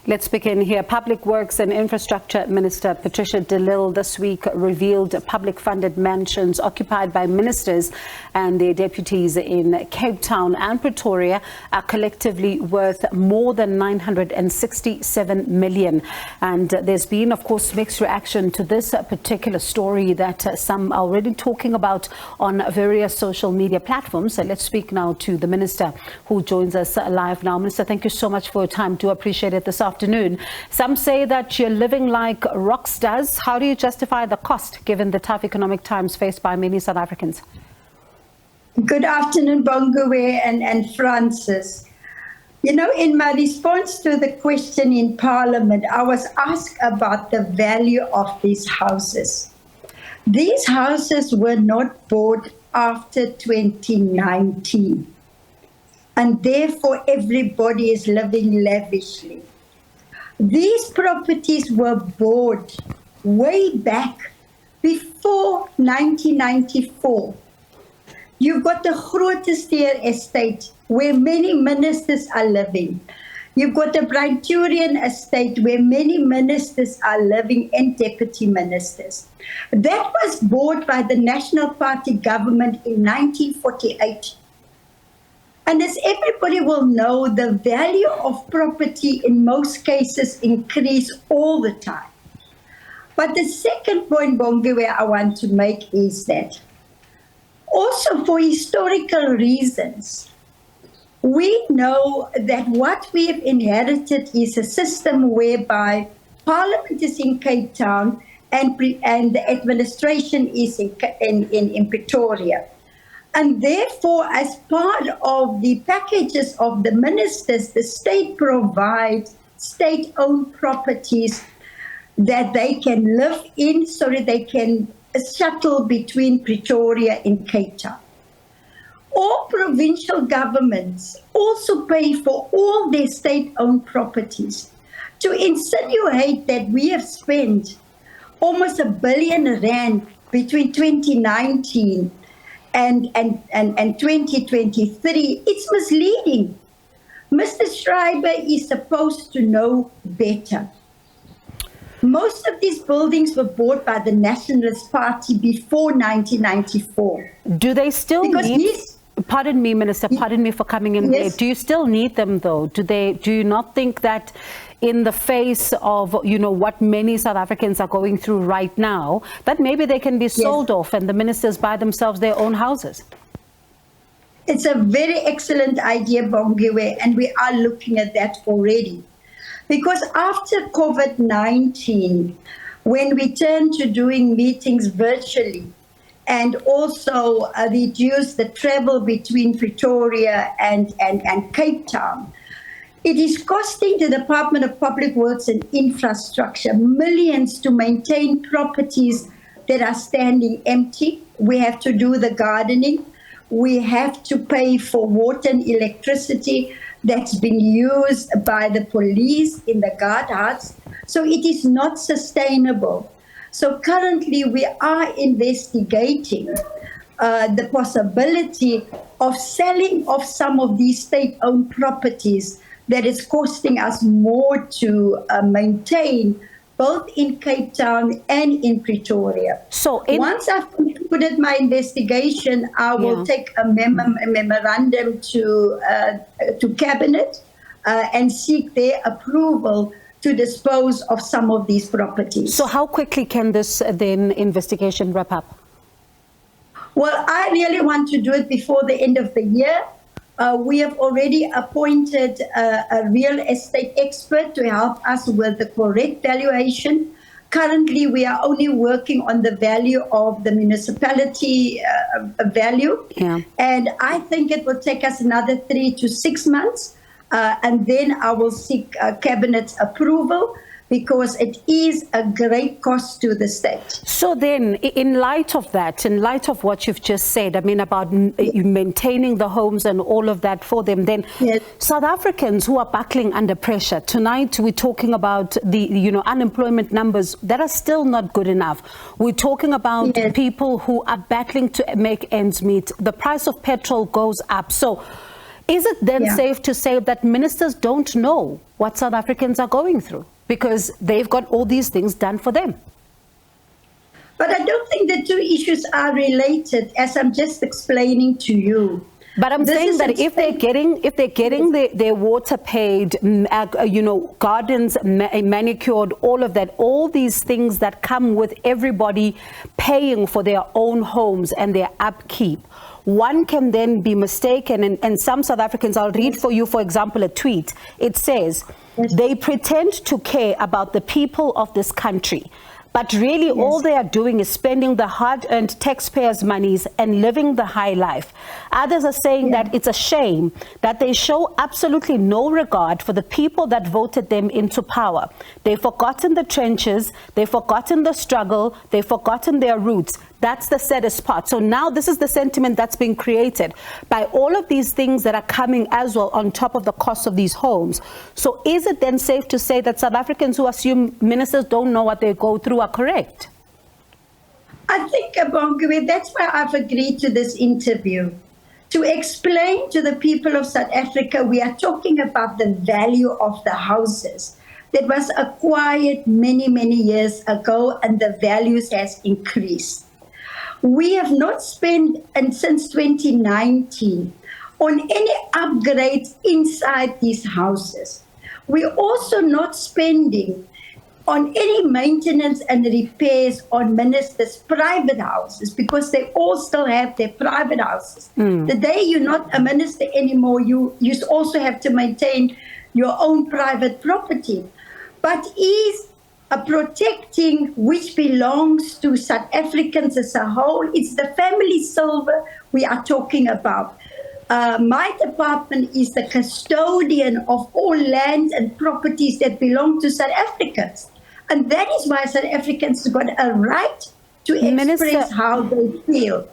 Let's begin here. Public Works and Infrastructure Minister Patricia de Lille this week revealed public-funded mansions occupied by ministers and their deputies in Cape Town and Pretoria are collectively worth more than 967 million. And there's been, of course, mixed reaction to this particular story that some are already talking about on various social media platforms. So let's speak now to the Minister who joins us live now. Minister, thank you so much for your time. Do appreciate it this afternoon. Some say that you're living like rock stars. How do you justify the cost given the tough economic times faced by many South Africans? Good afternoon, Bongiwe and Francis. You know, in my response to the question in Parliament, I was asked about the value of these houses. These houses were not bought after 2019. And therefore, everybody is living lavishly. These properties were bought way back before 1994. You've got the Grootesteer estate where many ministers are living. You've got the Pretoria estate where many ministers are living and deputy ministers. That was bought by the National Party government in 1948. And as everybody will know, the value of property in most cases increase all the time. But the second point, Bongiwe, I want to make is that also for historical reasons, we know that what we have inherited is a system whereby Parliament is in Cape Town and the administration is in Pretoria. And therefore, as part of the packages of the ministers, the state provides state-owned properties that they can live in so that they can shuttle between Pretoria and Cape Town. All provincial governments also pay for all their state-owned properties. To insinuate that we have spent almost R1 billion between 2019 and 2023, it's misleading. Mr. Schreiber is supposed to know better. Most of these buildings were bought by the Nationalist Party before 1994. Do they still need... Pardon me, Minister, pardon me for coming in late. Do you still need them, though? Do you not think that in the face of, you know, what many South Africans are going through right now, that maybe they can be sold off and the ministers buy themselves their own houses? It's a very excellent idea, Bongiwe, and we are looking at that already. Because after COVID-19, when we turned to doing meetings virtually, and also reduce the travel between Pretoria and Cape Town, it is costing the Department of Public Works and Infrastructure millions to maintain properties that are standing empty. We have to do the gardening. We have to pay for water and electricity that's been used by the police in the guardhouses. So it is not sustainable. So currently we are investigating the possibility of selling off some of these state-owned properties that is costing us more to maintain both in Cape Town and in Pretoria. So once I've concluded my investigation, I will take a memorandum to Cabinet and seek their approval to dispose of some of these properties. So how quickly can this then investigation wrap up? Well, I really want to do it before the end of the year. We have already appointed a real estate expert to help us with the correct valuation. Currently, we are only working on the value of the municipality value. And I think it will take us another 3 to 6 months. And then I will seek Cabinet's approval because it is a great cost to the state. So then, in light of that, in light of what you've just said, I mean, about maintaining the homes and all of that for them, then South Africans who are buckling under pressure, tonight we're talking about the, unemployment numbers that are still not good enough. We're talking about people who are battling to make ends meet. The price of petrol goes up. So Is it then safe to say that ministers don't know what South Africans are going through because they've got all these things done for them? But I don't think the two issues are related, as I'm just explaining to you. But I'm saying that if they're getting their water paid, gardens manicured, all of that, all these things that come with everybody paying for their own homes and their upkeep, one can then be mistaken. And some South Africans, I'll read for you, for example, a tweet. It says, they pretend to care about the people of this country, but really all they are doing is spending the hard-earned taxpayers' monies and living the high life. Others are saying that it's a shame that they show absolutely no regard for the people that voted them into power. They've forgotten the trenches, they've forgotten the struggle, they've forgotten their roots. That's the saddest part. So now this is the sentiment that's being created by all of these things that are coming as well on top of the cost of these homes. So is it then safe to say that South Africans who assume ministers don't know what they go through are correct? I think, Bongiwe, that's why I've agreed to this interview. To explain to the people of South Africa, we are talking about the value of the houses that was acquired many, many years ago, and the values has increased. We have not spent, and since 2019, on any upgrades inside these houses. We're also not spending on any maintenance and repairs on ministers' private houses, because they all still have their private houses. The day you're not a minister anymore, you also have to maintain your own private property. But is protecting which belongs to South Africans as a whole. It's the family silver we are talking about. My department is the custodian of all land and properties that belong to South Africans. And that is why South Africans got a right to express how they feel.